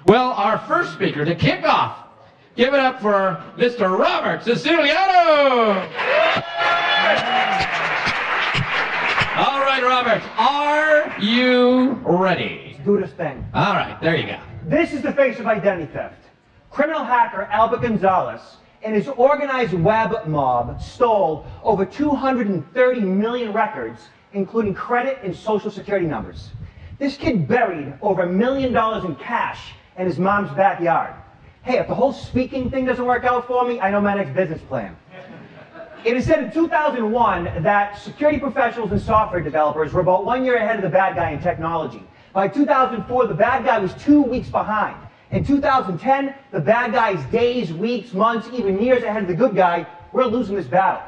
Well, our first speaker to kick off, give it up for Mr. Robert Siciliano. All right, Robert, are you ready? Let's do this thing. All right, there you go. This is the face of identity theft. Criminal hacker Albert Gonzalez and his organized web mob stole over 230 million records, including credit and social security numbers. This kid buried over $1 million in cash in his mom's backyard. Hey, if the whole speaking thing doesn't work out for me, I know my next business plan. It is said in 2001 that security professionals and software developers were about 1 year ahead of the bad guy in technology. By 2004, the bad guy was 2 weeks behind. In 2010, the bad guy is days, weeks, months, even years ahead of the good guy. We're losing this battle.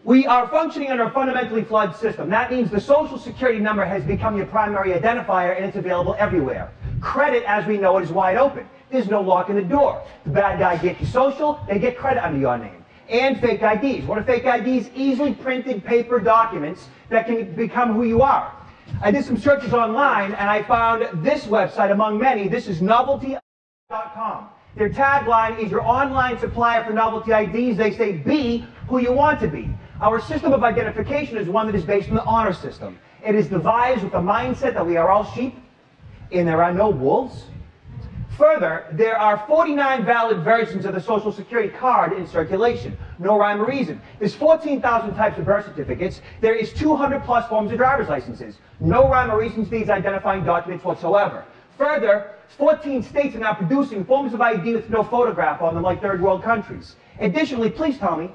We are functioning under a fundamentally flawed system. That means the social security number has become your primary identifier and it's available everywhere. Credit, as we know it, is wide open. There's no lock in the door. The bad guy gets your social, they get credit under your name. And fake IDs. What are fake IDs? Easily printed paper documents that can become who you are. I did some searches online and I found this website among many. This is novelty.com. Their tagline is your online supplier for novelty IDs. They say be who you want to be. Our system of identification is one that is based on the honor system. It is devised with the mindset that we are all sheep and there are no wolves. Further, there are 49 valid versions of the Social Security card in circulation. No rhyme or reason. There's 14,000 types of birth certificates. There is 200 plus forms of driver's licenses. No rhyme or reason to these identifying documents whatsoever. Further, 14 states are now producing forms of ID with no photograph on them like third world countries. Additionally, please tell me,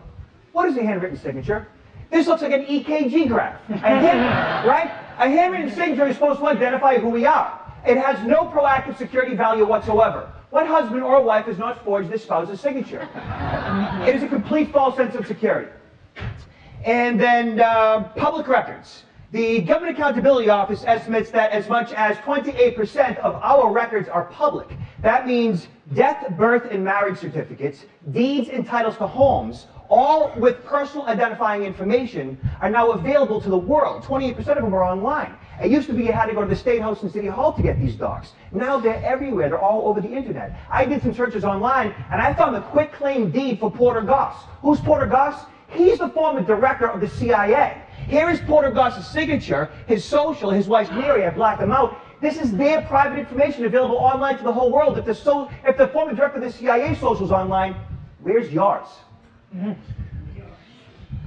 what is a handwritten signature? This looks like an EKG graph. Right? A handwritten signature is supposed to identify who we are. It has no proactive security value whatsoever. What husband or wife has not forged their spouse's signature? It is a complete false sense of security. And then public records. The Government Accountability Office estimates that as much as 28% of our records are public. That means death, birth, and marriage certificates, deeds and titles to homes, all with personal identifying information, are now available to the world. 28% of them are online. It used to be you had to go to the State House and City Hall to get these docs. Now they're everywhere. They're all over the internet. I did some searches online, and I found the quitclaim deed for Porter Goss. Who's Porter Goss? He's the former director of the CIA. Here is Porter Goss's signature, his social, his wife's Mary. I blacked them out. This is their private information available online to the whole world. If the former director of the CIA social's online, where's yours?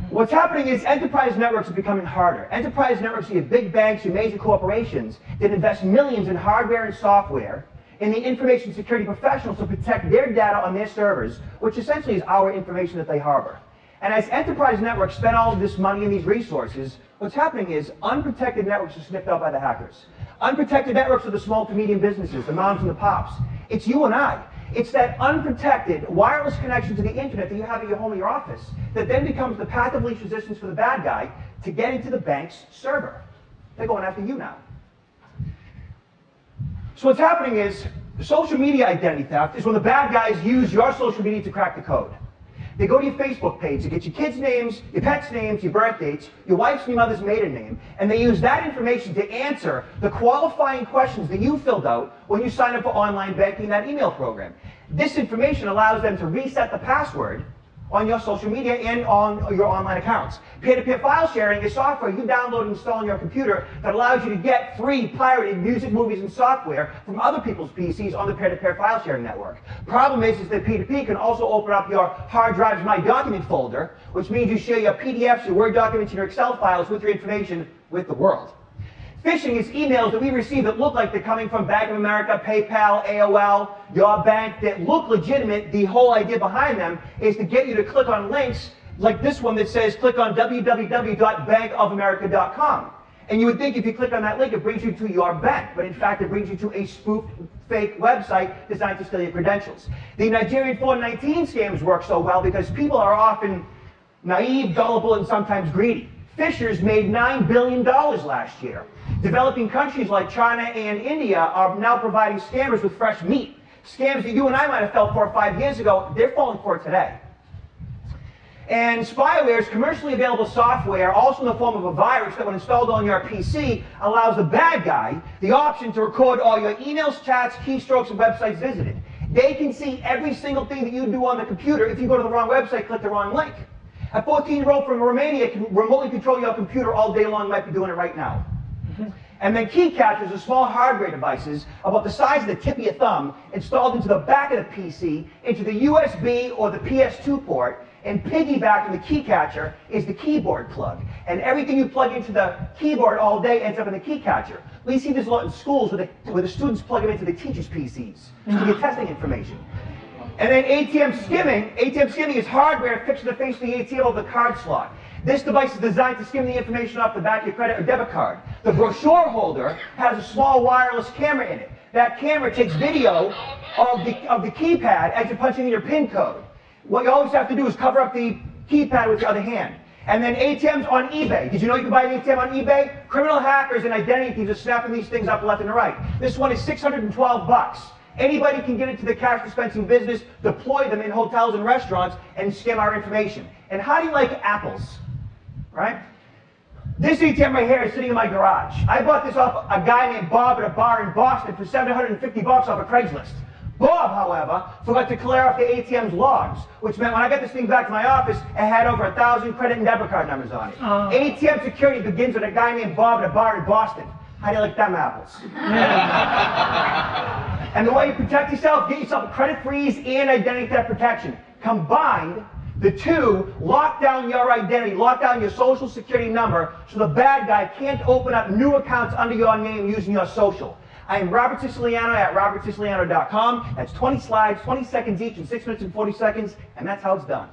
What's happening is enterprise networks are becoming harder. Enterprise networks are your big banks, your major corporations that invest millions in hardware and software in the information security professionals to protect their data on their servers, which essentially is our information that they harbor. And as enterprise networks spend all of this money and these resources, what's happening is unprotected networks are sniffed out by the hackers. Unprotected networks are the small to medium businesses, the moms and the pops. It's you and I. It's that unprotected wireless connection to the internet that you have at your home or your office that then becomes the path of least resistance for the bad guy to get into the bank's server. They're going after you now. So what's happening is social media identity theft is when the bad guys use your social media to crack the code. They go to your Facebook page to get your kids' names, your pets' names, your birth dates, your wife's and your mother's maiden name, and they use that information to answer the qualifying questions that you filled out when you signed up for online banking in that email program. This information allows them to reset the password on your social media and on your online accounts. Peer-to-peer file sharing is software you download and install on your computer that allows you to get free pirated music, movies, and software from other people's PCs on the peer-to-peer file sharing network. Problem is that P2P can also open up your hard drive's My Document folder, which means you share your PDFs, your Word documents, and your Excel files with your information with the world. Phishing is emails that we receive that look like they're coming from Bank of America, PayPal, AOL, your bank, that look legitimate. The whole idea behind them is to get you to click on links like this one that says click on www.bankofamerica.com. And you would think if you click on that link, it brings you to your bank. But in fact, it brings you to a spoofed fake website designed to steal your credentials. The Nigerian 419 scams work so well because people are often naive, gullible, and sometimes greedy. Fishers made $9 billion last year. Developing countries like China and India are now providing scammers with fresh meat. Scams that you and I might have fell for 5 years ago, they're falling for today. And spyware is commercially available software, also in the form of a virus that when installed on your PC, allows the bad guy the option to record all your emails, chats, keystrokes, and websites visited. They can see every single thing that you do on the computer. If you go to the wrong website, click the wrong link. A 14-year-old from Romania can remotely control your computer all day long, might be doing it right now. And then key captures are small hardware devices about the size of the tip of your thumb installed into the back of the PC, into the USB or the PS2 port, and piggyback in the key catcher is the keyboard plug. And everything you plug into the keyboard all day ends up in the key catcher. We see this a lot in schools where the students plug them into the teachers' PCs to get testing information. And then ATM skimming. ATM skimming is hardware fixed to the face of the ATM of the card slot. This device is designed to skim the information off the back of your credit or debit card. The brochure holder has a small wireless camera in it. That camera takes video of the keypad as you're punching in your PIN code. What you always have to do is cover up the keypad with your other hand. And then ATMs on eBay. Did you know you can buy an ATM on eBay? Criminal hackers and identity thieves are snapping these things up left and right. This one is $612. Anybody can get into the cash dispensing business, deploy them in hotels and restaurants, and skim our information. And how do you like apples? Right? This ATM right here is sitting in my garage. I bought this off a guy named Bob at a bar in Boston for $750 off of Craigslist. Bob, however, forgot to clear off the ATM's logs, which meant when I got this thing back to my office, it had over 1,000 credit and debit card numbers on it. Oh. ATM security begins with a guy named Bob at a bar in Boston. How do you like them apples? And the way you protect yourself, get yourself a credit freeze and identity theft protection. Combined, the two lock down your identity, lock down your social security number, so the bad guy can't open up new accounts under your name using your social. I am Robert Siciliano at robertsiciliano.com. That's 20 slides, 20 seconds each, in 6 minutes and 40 seconds, and that's how it's done.